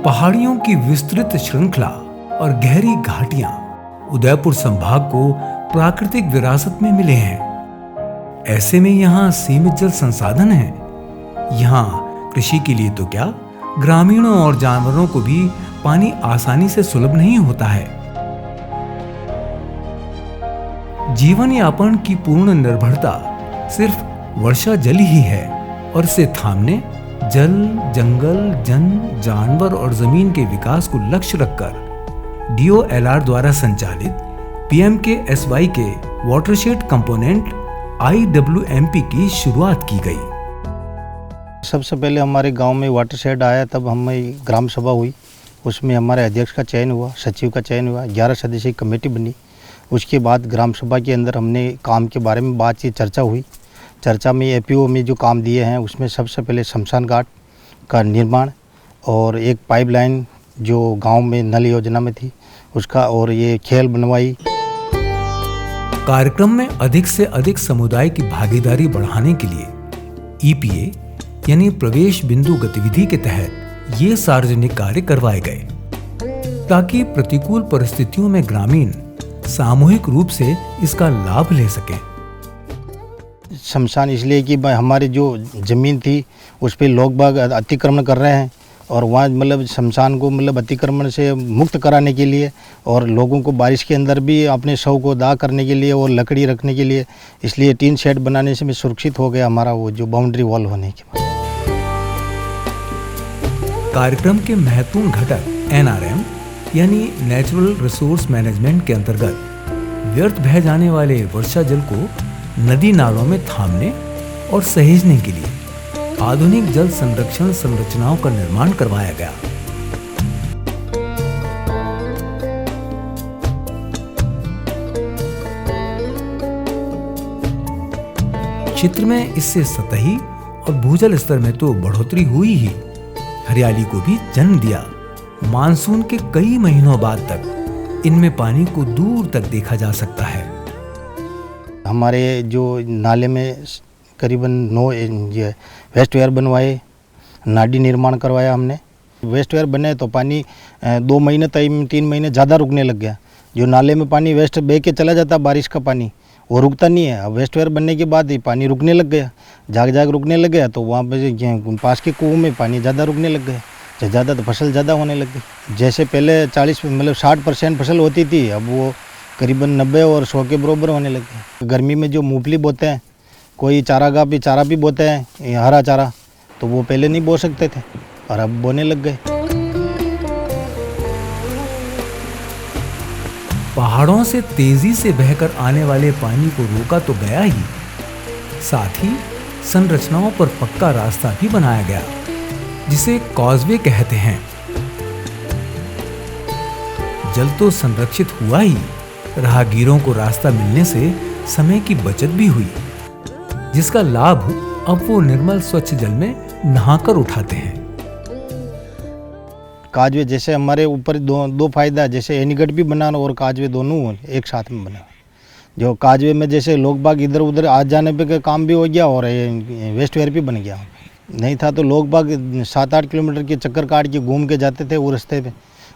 पहाड़ियों की विस्तृत श्रृंखला और गहरी घाटियां उदयपुर संभाग को प्राकृतिक विरासत में मिले हैं। ऐसे में यहाँ सीमित जल संसाधन हैं। यहाँ कृषि के लिए तो क्या, ग्रामीणों और जानवरों को भी पानी आसानी से सुलभ नहीं होता है। जीवन यापन की पूर्ण निर्भरता सिर्फ वर्षा जल ही है और इसे थामने जल, जंगल, जन, जानवर और जमीन के विकास को लक्ष्य रखकर DOLR द्वारा संचालित PMKSY के वाटरशेड कंपोनेंट IWMP की शुरुआत की गई। सबसे पहले हमारे गांव में वाटरशेड आया, तब हमें ग्राम सभा हुई। उसमें हमारे अध्यक्ष का चयन हुआ, सचिव का चयन हुआ, 11 सदस्यीय कमेटी बनी। उसके बाद ग्राम सभा के अंदर हमने काम के बारे में बातचीत, चर्चा हुई। चर्चा में APO में जो काम दिए हैं उसमें सबसे पहले शमशान घाट का निर्माण और एक पाइपलाइन जो गांव में नल योजना में थी उसका, और ये खेल बनवाई। कार्यक्रम में अधिक से अधिक समुदाय की भागीदारी बढ़ाने के लिए EPA यानी प्रवेश बिंदु गतिविधि के तहत ये सार्वजनिक कार्य करवाए गए ताकि प्रतिकूल परिस्थितियों में ग्रामीण सामूहिक रूप से इसका लाभ ले सकें। शमशान इसलिए कि हमारी जो ज़मीन थी उस पर लोग बाग अतिक्रमण कर रहे हैं और वहाँ मतलब शमशान को मतलब अतिक्रमण से मुक्त कराने के लिए और लोगों को बारिश के अंदर भी अपने शव को दाह करने के लिए और लकड़ी रखने के लिए, इसलिए टीन शेड बनाने से भी सुरक्षित हो गया हमारा वो जो बाउंड्री वॉल होने के बाद। कार्यक्रम के महत्वपूर्ण घटक NRM यानी नेचुरल रिसोर्स मैनेजमेंट के अंतर्गत व्यर्थ बह जाने वाले वर्षा जल को नदी नालों में थामने और सहेजने के लिए आधुनिक जल संरक्षण संरचनाओं का निर्माण करवाया गया। क्षेत्र में इससे सतही और भूजल स्तर में तो बढ़ोतरी हुई ही, हरियाली को भी जन्म दिया। मानसून के कई महीनों बाद तक इनमें पानी को दूर तक देखा जा सकता है। हमारे जो नाले में करीबन 9 वेस्ट वेयर बनवाए, नाडी निर्माण करवाया हमने। वेस्ट वेयर बने तो पानी 2 महीने 3 महीने ज़्यादा रुकने लग गया। जो नाले में पानी वेस्ट बह के चला जाता बारिश का पानी, वो रुकता नहीं है। अब वेस्ट वेयर बनने के बाद ही पानी रुकने लग गया, जाग रुकने लग गया। तो वहाँ पे पास के कुओं में पानी ज़्यादा रुकने लग गया, ज़्यादा तो फसल ज़्यादा होने लग गई। जैसे पहले 60% फसल होती थी, अब वो करीबन 90 और 100 के बराबर होने लग गए। गर्मी में जो मूंगफली बोते हैं, कोई चारा भी बोते हैं, हरा चारा, तो वो पहले नहीं बो सकते थे और अब बोने लग गए। पहाड़ों से तेजी से बहकर आने वाले पानी को रोका तो गया ही, साथ ही संरचनाओं पर पक्का रास्ता भी बनाया गया जिसे कॉजवे कहते हैं। जल तो संरक्षित हुआ ही, राहगीरों को रास्ता मिलने से समय की बचत भी हुई, जिसका लाभ अब वो निर्मल स्वच्छ जल में नहाकर उठाते हैं। काजवे जैसे हमारे ऊपर दो फायदा, जैसे एनीकट भी बना और काजवे दोनों एक साथ में बना। जो काजवे में जैसे लोग बाग इधर उधर आ जाने पे काम भी हो गया और वेस्ट वेयर भी बन गया। नहीं था तो लोग बाग 7-8 किलोमीटर के चक्कर काट के घूम के जाते थे वो रास्ते पे।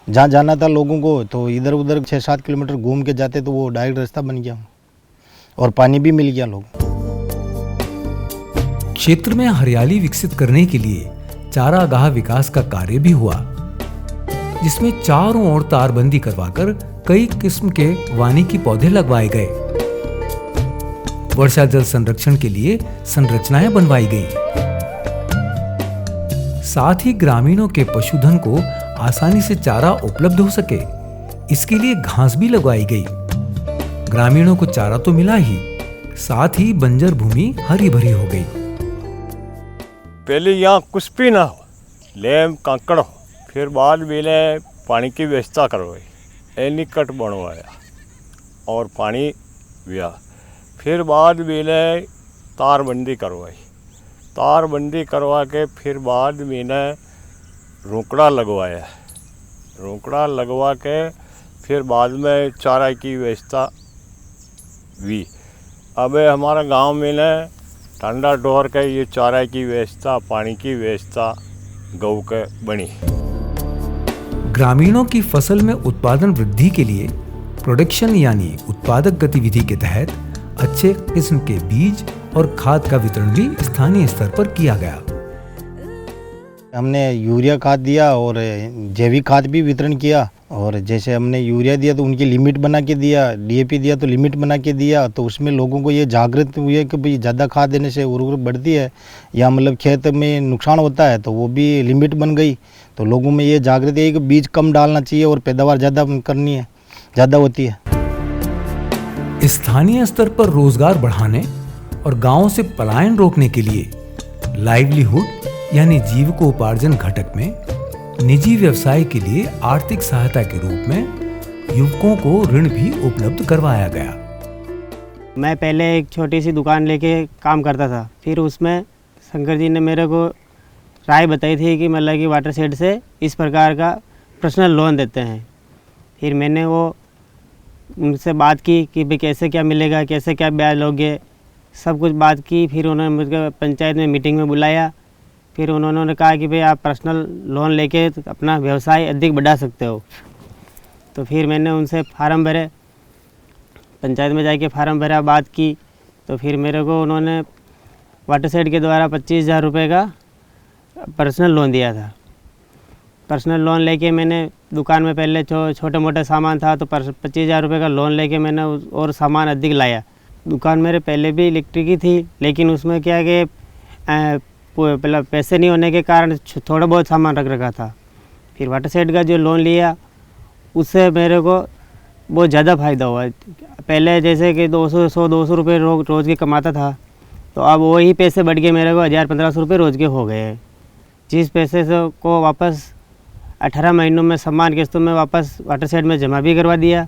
जहाँ जाना था लोगों को तो इधर उधर 6-7 किलोमीटर घूम के जाते, तो वो डायरेक्ट रास्ता बन गया और पानी भी मिल गया लोग। क्षेत्र में हरियाली विकसित करने के लिए चारागाह विकास का कार्य भी हुआ, जिसमें चारों ओर तारबंदी करवाकर कई किस्म के वानिकी पौधे लगवाए गए। वर्षा जल संरक्षण के लिए संरचनाएं बनवाई गई। साथ ही ग्रामीणों के पशुधन को आसानी से चारा उपलब्ध हो सके, इसके लिए घास भी लगवाई गई। ग्रामीणों को चारा तो मिला ही, साथ ही बंजर भूमि हरी भरी हो गई। पहले यहाँ कुछ भी ना हो, लेम कांकड़ हो, फिर बाद में पानी की व्यवस्था करवाई, एनीकट बनवाया और पानी दिया। फिर बाद में तारबंदी करवाई, तारबंदी करवा के फिर बाद में रोकड़ा लगवाया, रोकड़ा लगवा के फिर बाद में चारा की व्यवस्था हुई। अब हमारा गांव में ठंडा डोर के ये चारा की व्यवस्था, पानी की व्यवस्था गौ के बनी। ग्रामीणों की फसल में उत्पादन वृद्धि के लिए प्रोडक्शन यानी उत्पादक गतिविधि के तहत अच्छे किस्म के बीज और खाद का वितरण भी स्थानीय स्तर पर किया गया। हमने यूरिया खाद दिया और जैविक खाद भी वितरण किया। और जैसे हमने यूरिया दिया तो उनकी लिमिट बना के दिया, डीएपी दिया तो लिमिट बना के दिया। तो उसमें लोगों को ये जागृत हुए कि भाई ज़्यादा खाद देने से उर्वरक बढ़ती है या मतलब खेत में नुकसान होता है, तो वो भी लिमिट बन गई। तो लोगों में ये जागृति है कि बीज कम डालना चाहिए और पैदावार ज़्यादा करनी है, ज़्यादा होती है। स्थानीय स्तर पर रोजगार बढ़ाने और गांवों से पलायन रोकने के लिए लाइवलीहुड यानी जीविकोपार्जन घटक में निजी व्यवसाय के लिए आर्थिक सहायता के रूप में युवकों को ऋण भी उपलब्ध करवाया गया। मैं पहले एक छोटी सी दुकान लेके काम करता था, फिर उसमें शंकर जी ने मेरे को राय बताई थी कि मतलब कि वाटरशेड से इस प्रकार का पर्सनल लोन देते हैं। फिर मैंने वो उनसे बात की कि भाई कैसे क्या मिलेगा, कैसे क्या ब्याज लोगे, सब कुछ बात की। फिर उन्होंने मुझे पंचायत में मीटिंग में बुलाया। फिर उन्होंने कहा कि भाई आप पर्सनल लोन लेके अपना व्यवसाय अधिक बढ़ा सकते हो। तो फिर मैंने उनसे फार्म भरे, पंचायत में जाके फार्म भरा, बात की। तो फिर मेरे को उन्होंने वाटरशेड के द्वारा 25,000 रुपये का पर्सनल लोन दिया था। पर्सनल लोन लेके मैंने दुकान में पहले छोटे मोटे सामान था, तो 25,000 रुपये का लोन लेके मैंने और सामान अधिक लाया। दुकान मेरे पहले भी इलेक्ट्रिक की थी, लेकिन उसमें क्या है कि पहले पैसे नहीं होने के कारण थोड़ा बहुत सामान रख रखा था। फिर वाटरशेड का जो लोन लिया उससे मेरे को बहुत ज़्यादा फ़ायदा हुआ। पहले जैसे कि 200 रुपये रोज़ के कमाता था, तो अब वही पैसे बढ़ के मेरे को 1,000-1,500 रुपये रोज़ के हो गए हैं। जिस पैसे से को वापस 18 महीनों में समान किस्तों में वापस वाटरशेड में जमा भी करवा दिया।